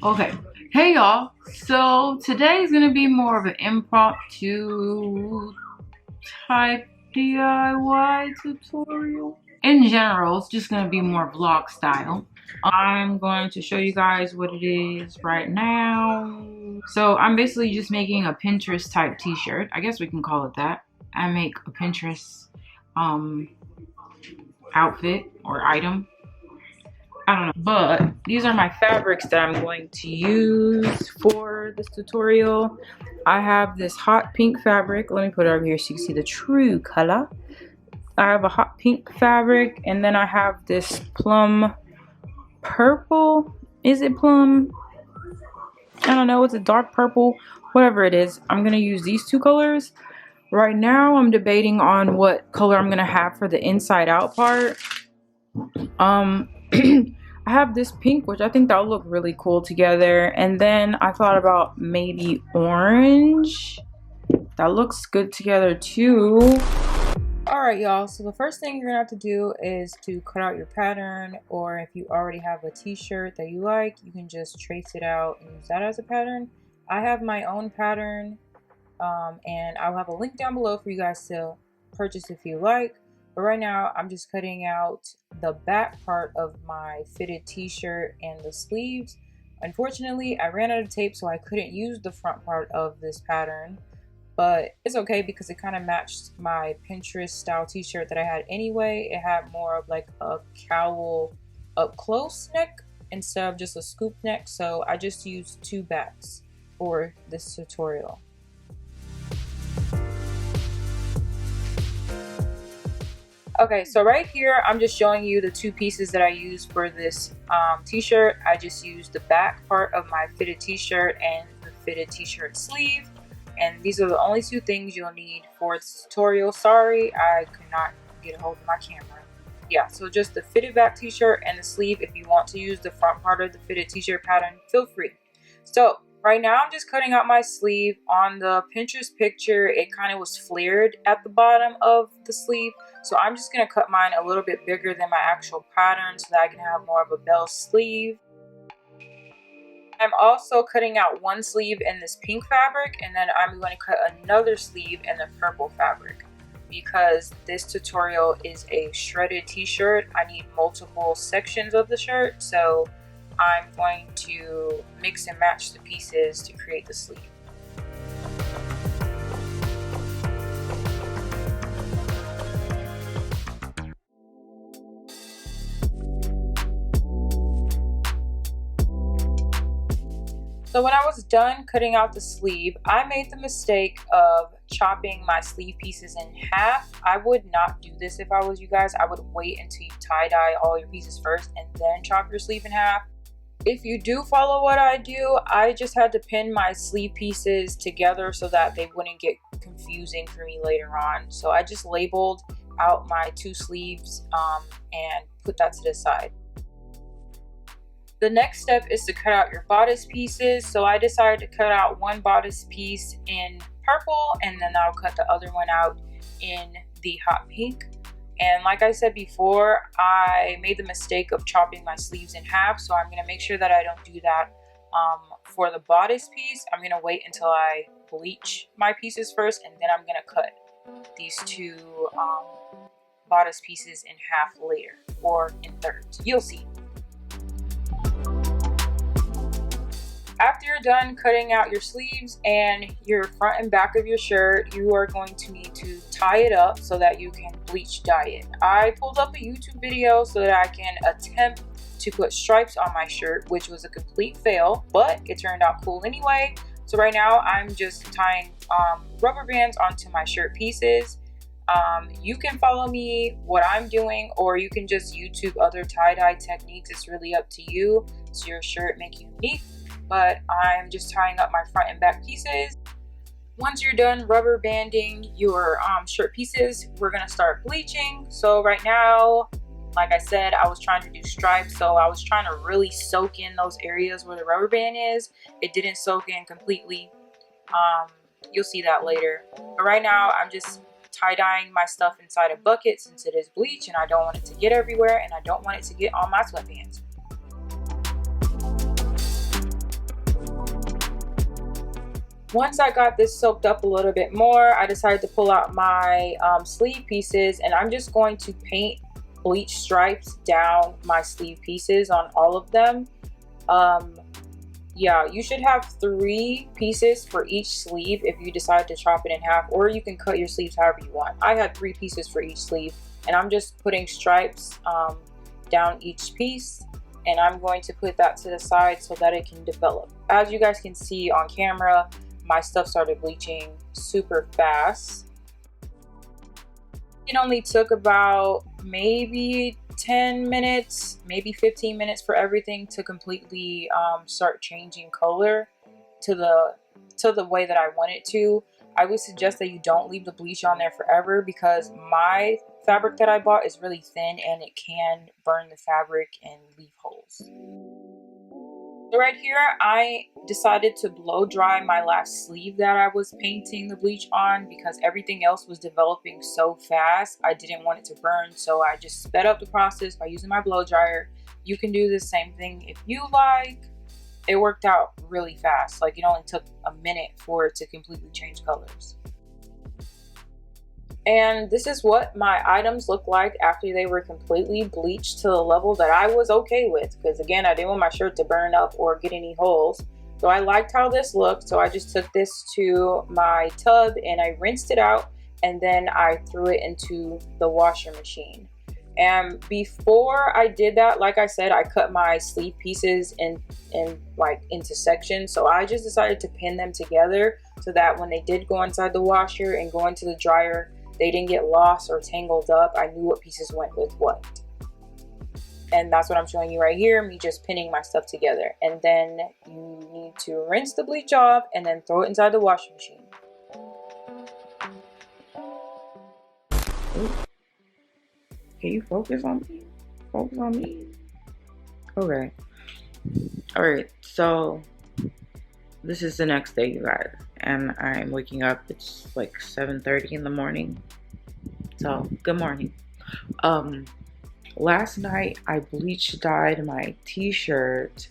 Okay. Hey y'all. So today is gonna be more of an impromptu type DIY tutorial. In general, it's just gonna be more vlog style. I'm going to show you guys what it is right now. So I'm basically just making a Pinterest type t-shirt. I guess we can call it that. I make a Pinterest outfit or item. I don't know, but these are my fabrics that I'm going to use for this tutorial. I have this hot pink fabric. Let me put it over here so you can see the true color. I have a hot pink fabric, and then I have this plum purple. Is it plum? I don't know. It's a dark purple. Whatever it is, I'm going to use these two colors. Right now, I'm debating on what color I'm going to have for the inside out part. I have this pink, which I think that'll look really cool together. And then I thought about maybe orange. That looks good together too. Alright y'all, so the first thing you're gonna have to do is to cut out your pattern, or if you already have a t-shirt that you like, you can just trace it out and use that as a pattern. I have my own pattern, and I'll have a link down below for you guys to purchase if you like. But right now, I'm just cutting out the back part of my fitted t-shirt and the sleeves. Unfortunately, I ran out of tape, so I couldn't use the front part of this pattern. But it's okay because it kind of matched my Pinterest style t-shirt that I had anyway. It had more of like a cowl up close neck instead of just a scoop neck. So I just used two backs for this tutorial. Okay, so right here, I'm just showing you the two pieces that I used for this t-shirt. I just used the back part of my fitted t-shirt and the fitted t-shirt sleeve. And these are the only two things you'll need for this tutorial. Sorry, I could not get a hold of my camera. Yeah, so just the fitted back t-shirt and the sleeve. If you want to use the front part of the fitted t-shirt pattern, feel free. So right now I'm just cutting out my sleeve. On the Pinterest picture, it kind of was flared at the bottom of the sleeve. So I'm just going to cut mine a little bit bigger than my actual pattern so that I can have more of a bell sleeve. I'm also cutting out one sleeve in this pink fabric, and then I'm going to cut another sleeve in the purple fabric. Because this tutorial is a shredded t-shirt, I need multiple sections of the shirt, so I'm going to mix and match the pieces to create the sleeve. So when I was done cutting out the sleeve, I made the mistake of chopping my sleeve pieces in half. I would not do this if I was you guys. I would wait until you tie-dye all your pieces first and then chop your sleeve in half. If you do follow what I do, I just had to pin my sleeve pieces together so that they wouldn't get confusing for me later on. So I just labeled out my two sleeves and put that to the side. The next step is to cut out your bodice pieces. So I decided to cut out one bodice piece in purple, and then I'll cut the other one out in the hot pink. And like I said before, I made the mistake of chopping my sleeves in half, so I'm going to make sure that I don't do that for the bodice piece. I'm going to wait until I bleach my pieces first, and then I'm going to cut these two bodice pieces in half later, or in thirds. You'll see. After you're done cutting out your sleeves and your front and back of your shirt, you are going to need to tie it up so that you can bleach dye it. I pulled up a YouTube video so that I can attempt to put stripes on my shirt, which was a complete fail, but it turned out cool anyway. So right now I'm just tying rubber bands onto my shirt pieces. You can follow me what I'm doing, or you can just YouTube other tie-dye techniques. It's really up to you. It's your shirt, make you unique. But I'm just tying up my front and back pieces. Once you're done rubber banding your shirt pieces, we're gonna start bleaching. So right now, like I said, I was trying to do stripes, so I was trying to really soak in those areas where the rubber band is. It didn't soak in completely. You'll see that later. But right now, I'm just tie-dyeing my stuff inside a bucket since it is bleach and I don't want it to get everywhere and I don't want it to get on my sweatpants. Once I got this soaked up a little bit more, I decided to pull out my sleeve pieces, and I'm just going to paint bleach stripes down my sleeve pieces on all of them. Yeah, you should have 3 pieces for each sleeve if you decide to chop it in half, or you can cut your sleeves however you want. I had 3 pieces for each sleeve, and I'm just putting stripes down each piece, and I'm going to put that to the side so that it can develop. As you guys can see on camera, my stuff started bleaching super fast. It only took about maybe 10 minutes, maybe 15 minutes for everything to completely start changing color to the way that I want it to. I would suggest that you don't leave the bleach on there forever, because my fabric that I bought is really thin and it can burn the fabric and leave holes. So right here, I decided to blow dry my last sleeve that I was painting the bleach on, because everything else was developing so fast. I didn't want it to burn, so I just sped up the process by using my blow dryer. You can do the same thing if you like. It worked out really fast. Like, it only took a minute for it to completely change colors. And this is what my items look like after they were completely bleached to the level that I was okay with, because again, I didn't want my shirt to burn up or get any holes. So I liked how this looked, so I just took this to my tub and I rinsed it out, and then I threw it into the washer machine. And before I did that, like I said, I cut my sleeve pieces into sections. So I just decided to pin them together so that when they did go inside the washer and go into the dryer, they didn't get lost or tangled up. I knew what pieces went with what. And that's what I'm showing you right here, me just pinning my stuff together. And then you need to rinse the bleach off and then throw it inside the washing machine. Ooh. Can you focus on me? Focus on me? Okay. Alright, so this is the next day, you guys. And I'm waking up. It's like 7:30 in the morning. So, good morning. Last night I bleach dyed my t-shirt.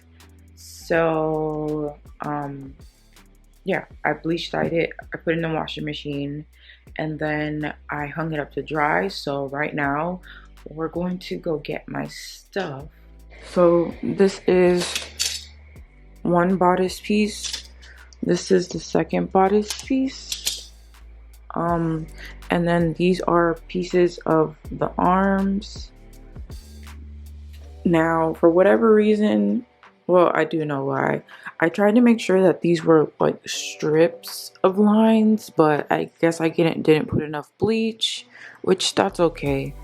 So, yeah, I bleach dyed it. I put it in the washing machine, and then I hung it up to dry. So right now we're going to go get my stuff. So this is one bodice piece. This is the second bodice piece. And then these are pieces of the arms. Now, for whatever reason, well, I do know why. I tried to make sure that these were like strips of lines, but I guess I didn't put enough bleach, which that's okay.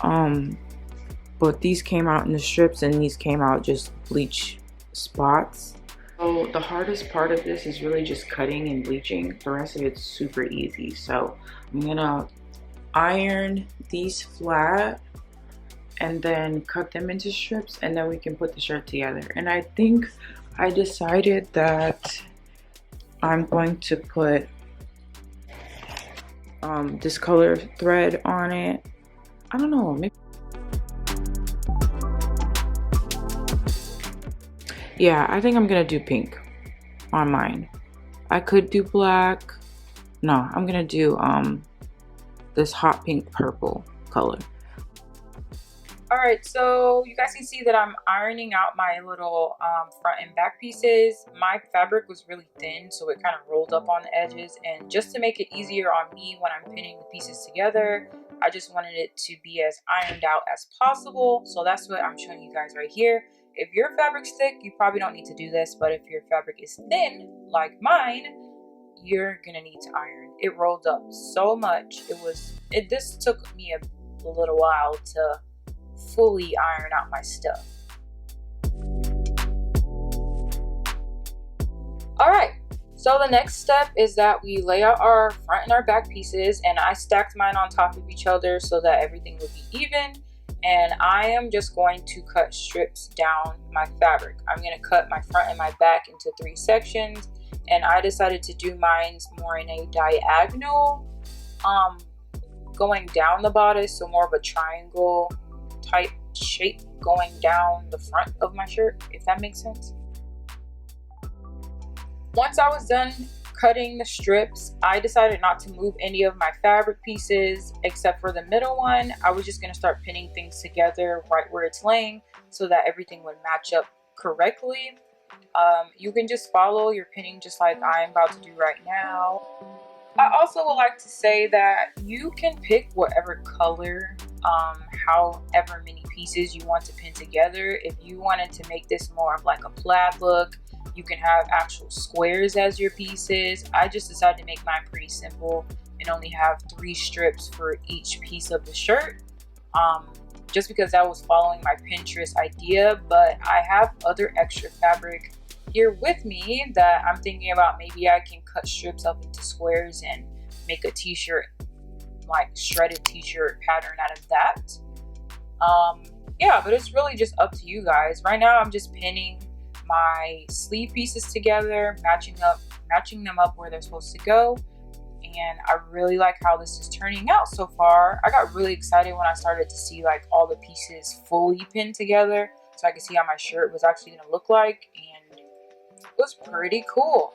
But these came out in the strips and these came out just bleach spots. So the hardest part of this is really just cutting and bleaching. The rest of it's super easy. So I'm gonna iron these flat and then cut them into strips, and then we can put the shirt together. And I think I decided that I'm going to put this color thread on it. I don't know, maybe. Yeah, I think I'm gonna do pink on mine. I could do black. No, I'm gonna do this hot pink purple color. Alright, so you guys can see that I'm ironing out my little front and back pieces. My fabric was really thin, so it kind of rolled up on the edges, and just to make it easier on me when I'm pinning the pieces together, I just wanted it to be as ironed out as possible. So that's what I'm showing you guys right here. If your fabric's thick, you probably don't need to do this, but if your fabric is thin, like mine, you're gonna need to iron. It rolled up so much. This took me a little while to fully iron out my stuff. Alright, so the next step is that we lay out our front and our back pieces, and I stacked mine on top of each other so that everything would be even. And I am just going to cut strips down my fabric. I'm going to cut my front and my back into 3 sections, and I decided to do mine more in a diagonal, going down the bodice, so more of a triangle type shape going down the front of my shirt, if that makes sense. Once I was done cutting the strips, I decided not to move any of my fabric pieces except for the middle one. I was just going to start pinning things together right where it's laying so that everything would match up correctly. You can just follow your pinning just like I'm about to do right now. I also would like to say that you can pick whatever color, however many pieces you want to pin together. If you wanted to make this more of like a plaid look, you can have actual squares as your pieces. I just decided to make mine pretty simple and only have 3 strips for each piece of the shirt. Just because I was following my Pinterest idea, but I have other extra fabric here with me that I'm thinking about. Maybe I can cut strips up into squares and make a t-shirt, like shredded t-shirt pattern out of that. Yeah, but it's really just up to you guys. Right now I'm just pinning my sleeve pieces together, matching them up where they're supposed to go, and I really like how this is turning out so far. I got really excited when I started to see like all the pieces fully pinned together so I could see how my shirt was actually going to look like, and it was pretty cool.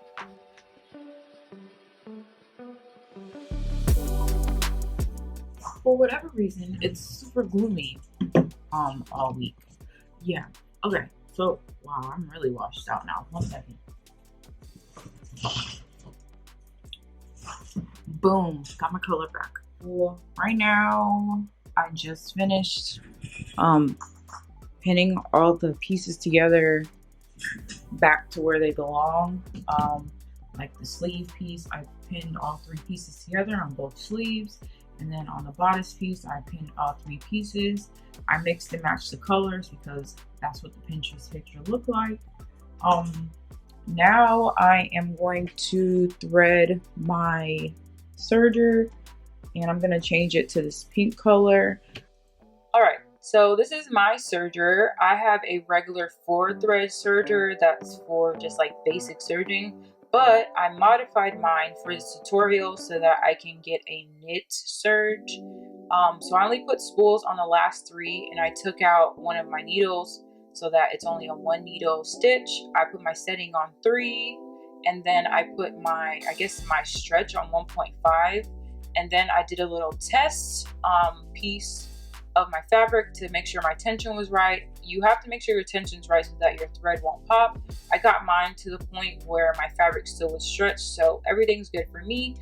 For whatever reason, it's super gloomy all week. Yeah. Okay. So, wow, I'm really washed out now. 1 second. Boom, got my color back. Well, right now, I just finished pinning all the pieces together back to where they belong. Like the sleeve piece, I pinned all 3 pieces together on both sleeves. And then on the bodice piece, I pinned all 3 pieces. I mixed and matched the colors because that's what the Pinterest picture looked like. Now I am going to thread my serger, and I'm gonna change it to this pink color. All right, so this is my serger. I have a regular 4-thread serger that's for just like basic serging, but I modified mine for this tutorial so that I can get a knit serge. So I only put spools on the last 3, and I took out one of my needles so that it's only a 1 needle stitch. I put my setting on 3, and then I put my, I guess my stretch on 1.5, and then I did a little test piece of my fabric to make sure my tension was right. You have to make sure your tension's right so that your thread won't pop. I got mine to the point where my fabric still was stretched, so everything's good for me.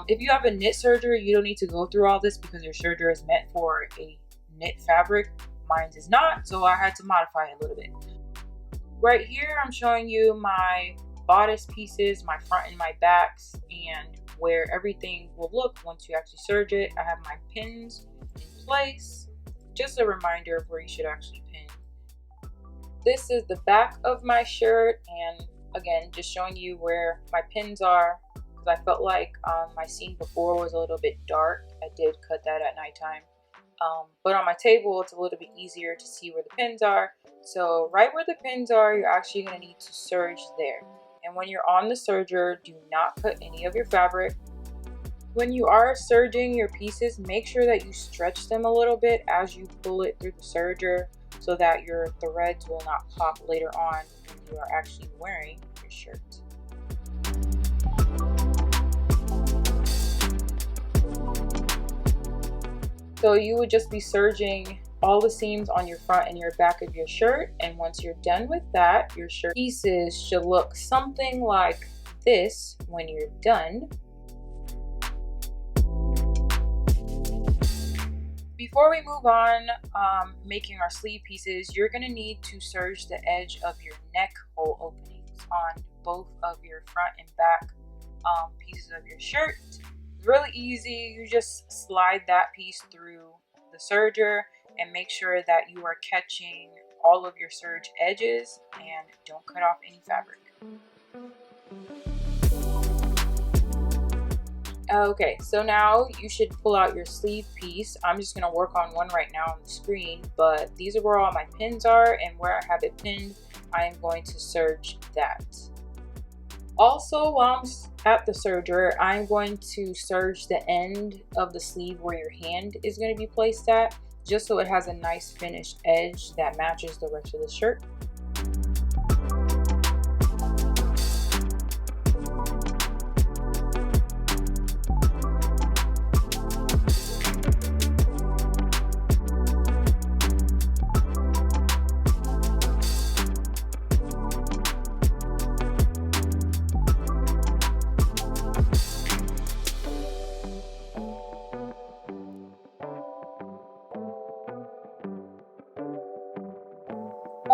If you have a knit serger, you don't need to go through all this because your serger is meant for a knit fabric. Mine is not, so I had to modify it a little bit. Right here, I'm showing you my bodice pieces, my front and my backs, and where everything will look once you actually serge it. I have my pins in place. Just a reminder of where you should actually pin. This is the back of my shirt, and again, just showing you where my pins are. I felt like my seam before was a little bit dark. I did cut that at nighttime. But on my table, it's a little bit easier to see where the pins are. So right where the pins are, you're actually going to need to serge there. And when you're on the serger, do not cut any of your fabric. When you are serging your pieces, make sure that you stretch them a little bit as you pull it through the serger so that your threads will not pop later on when you are actually wearing your shirt. So you would just be serging all the seams on your front and your back of your shirt, and once you're done with that, your shirt pieces should look something like this when you're done. Before we move on making our sleeve pieces, you're going to need to serge the edge of your neck hole openings on both of your front and back pieces of your shirt. Really easy. You just slide that piece through the serger and make sure that you are catching all of your serge edges and don't cut off any fabric. Okay, so now you should pull out your sleeve piece. I'm just going to work on one right now on the screen, but these are where all my pins are, and where I have it pinned, I am going to serge that. Also, while I'm at the serger, I'm going to serge the end of the sleeve where your hand is going to be placed at, just so it has a nice finished edge that matches the rest of the shirt.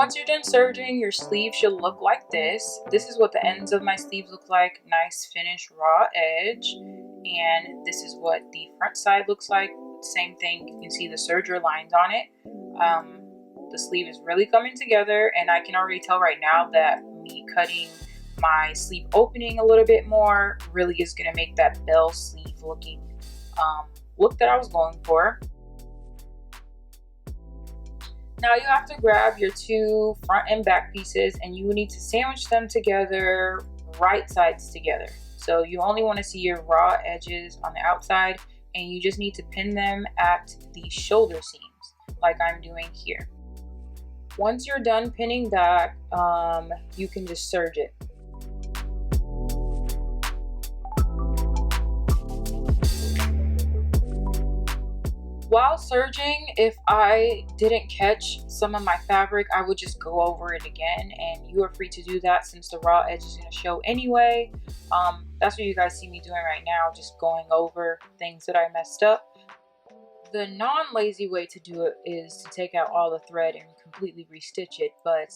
Once you're done serging, your sleeve should look like this. This is what the ends of my sleeves look like. Nice finished raw edge. And this is what the front side looks like. Same thing, you can see the serger lines on it. The sleeve is really coming together, and I can already tell right now that me cutting my sleeve opening a little bit more really is going to make that bell sleeve looking look that I was going for. Now you have to grab your two front and back pieces, and you need to sandwich them together, right sides together. So you only want to see your raw edges on the outside, and you just need to pin them at the shoulder seams like I'm doing here. Once you're done pinning that, you can just serge it. While serging, if I didn't catch some of my fabric, I would just go over it again, and you are free to do that since the raw edge is going to show anyway. That's what you guys see me doing right now, just going over things that I messed up. The non-lazy way to do it is to take out all the thread and completely restitch it, but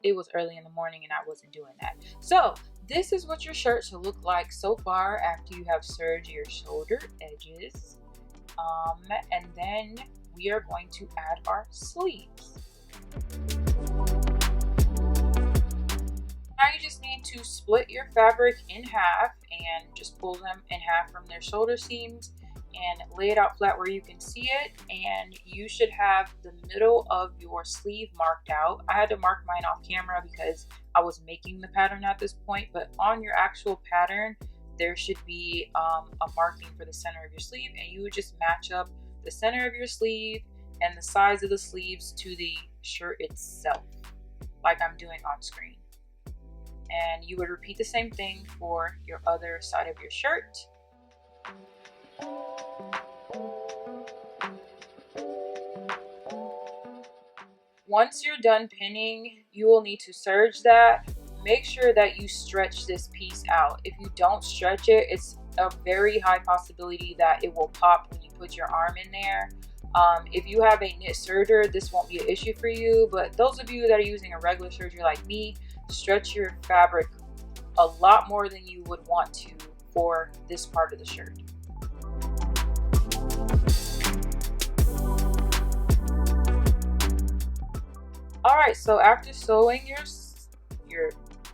it was early in the morning and I wasn't doing that. So this is what your shirt should look like so far after you have serged your shoulder edges. And then we are going to add our sleeves. Now you just need to split your fabric in half and just pull them in half from their shoulder seams and lay it out flat where you can see it, and you should have the middle of your sleeve marked out. I had to mark mine off camera because I was making the pattern at this point, but on your actual pattern there should be a marking for the center of your sleeve, and you would just match up the center of your sleeve and the sides of the sleeves to the shirt itself, like I'm doing on screen. And you would repeat the same thing for your other side of your shirt. Once you're done pinning, you will need to serge that. Make sure that you stretch this piece out. If you don't stretch it, it's a very high possibility that it will pop when you put your arm in there. If you have a knit serger, this won't be an issue for you, but those of you that are using a regular serger like me, stretch your fabric a lot more than you would want to for this part of the shirt. Alright, so after sewing your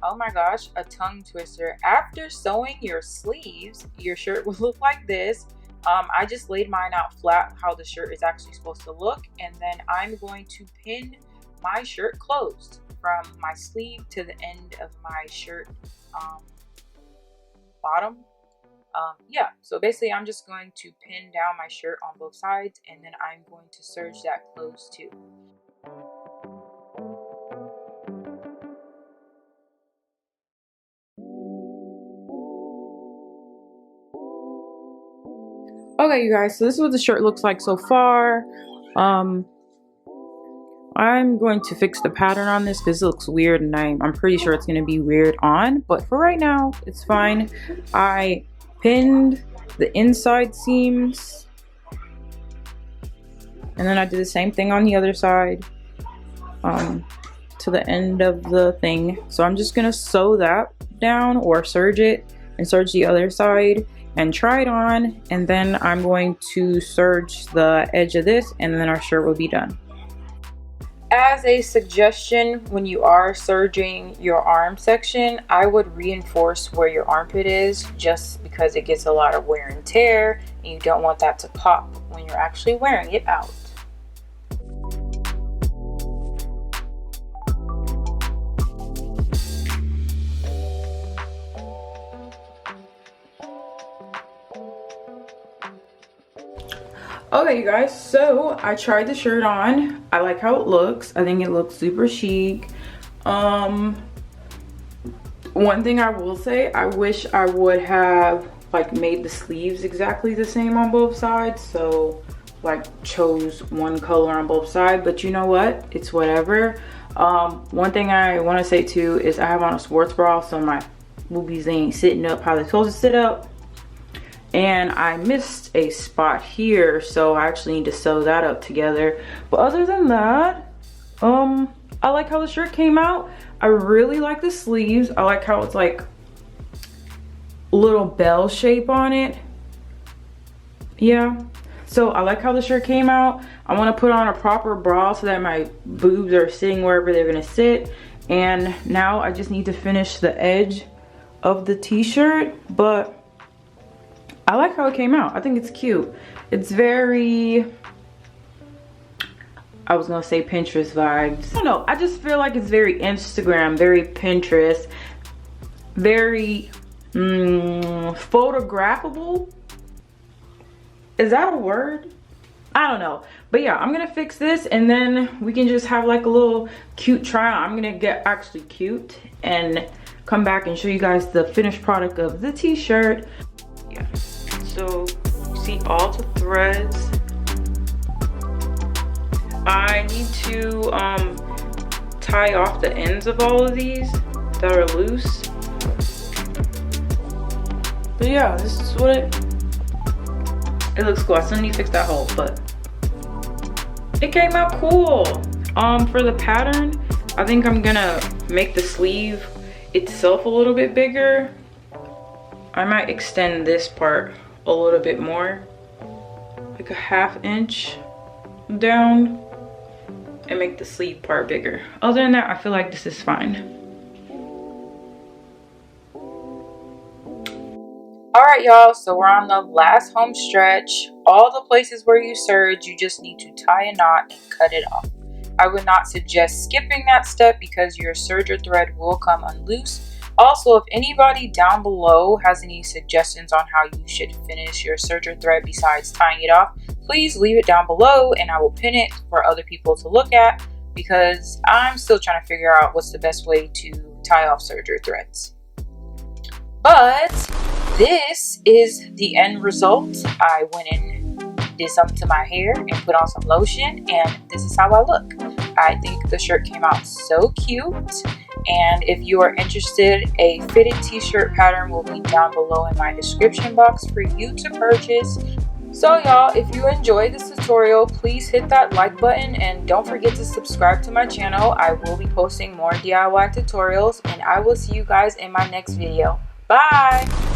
oh my gosh, a tongue twister. After sewing your sleeves, your shirt will look like this. I just laid mine out flat how the shirt is actually supposed to look, and then I'm going to pin my shirt closed from my sleeve to the end of my shirt bottom. Yeah, so basically I'm just going to pin down my shirt on both sides, and then I'm going to serge that closed too. Okay, you guys, so this is what the shirt looks like so far. I'm going to fix the pattern on this because it looks weird, and I'm pretty sure it's going to be weird on, but for right now it's fine. I pinned the inside seams, and then I did the same thing on the other side to the end of the thing. So I'm just going to sew that down or serge it and serge the other side and try it on, and then I'm going to serge the edge of this, and then our shirt will be done. As a suggestion, when you are serging your arm section, I would reinforce where your armpit is, just because it gets a lot of wear and tear and you don't want that to pop when you're actually wearing it out. Okay, you guys, so I tried the shirt on. I like how it looks. I think it looks super chic. One thing I will say, I wish I would have like made the sleeves exactly the same on both sides, so like chose one color on both sides, but you know what, it's whatever. One thing I want to say too is I have on a sports bra, so my boobies ain't sitting up how they're supposed to sit up. And I missed a spot here, so I actually need to sew that up together. But other than that, I I like how the shirt came out. I really like the sleeves. I like how it's like little bell shape on it. Yeah, so I like how the shirt came out. I want to put on a proper bra so that my boobs are sitting wherever they're gonna sit. And now I just need to finish the edge of the t-shirt, but I like how it came out. I think it's cute. It's very, I was gonna say Pinterest vibes. I don't know, I just feel like it's very Instagram, very Pinterest, very photographable. Is that a word? I don't know. But yeah, I'm gonna fix this and then we can just have like a little cute try on. I'm gonna get actually cute and come back and show you guys the finished product of the t-shirt. Yeah, so you see all the threads. I need to tie off the ends of all of these that are loose. But yeah, this is what it looks cool. I still need to fix that hole, but it came out cool. For the pattern, I think I'm gonna make the sleeve itself a little bit bigger. I might extend this part a little bit more, like a 1/2 inch down, and make the sleeve part bigger. Other than that, I feel like this is fine. All right, y'all, so we're on the last home stretch. All the places where you serge, you just need to tie a knot and cut it off. I would not suggest skipping that step because your serger thread will come unloose. Also, if anybody down below has any suggestions on how you should finish your serger thread besides tying it off, please leave it down below and I will pin it for other people to look at because I'm still trying to figure out what's the best way to tie off serger threads. But this is the end result. I went and did something to my hair and put on some lotion, and this is how I look. I think the shirt came out so cute, and if you are interested, a fitted t-shirt pattern will be down below in my description box for you to purchase. So y'all, if you enjoyed this tutorial, please hit that like button and don't forget to subscribe to my channel. I will be posting more DIY tutorials, and I will see you guys in my next video. Bye!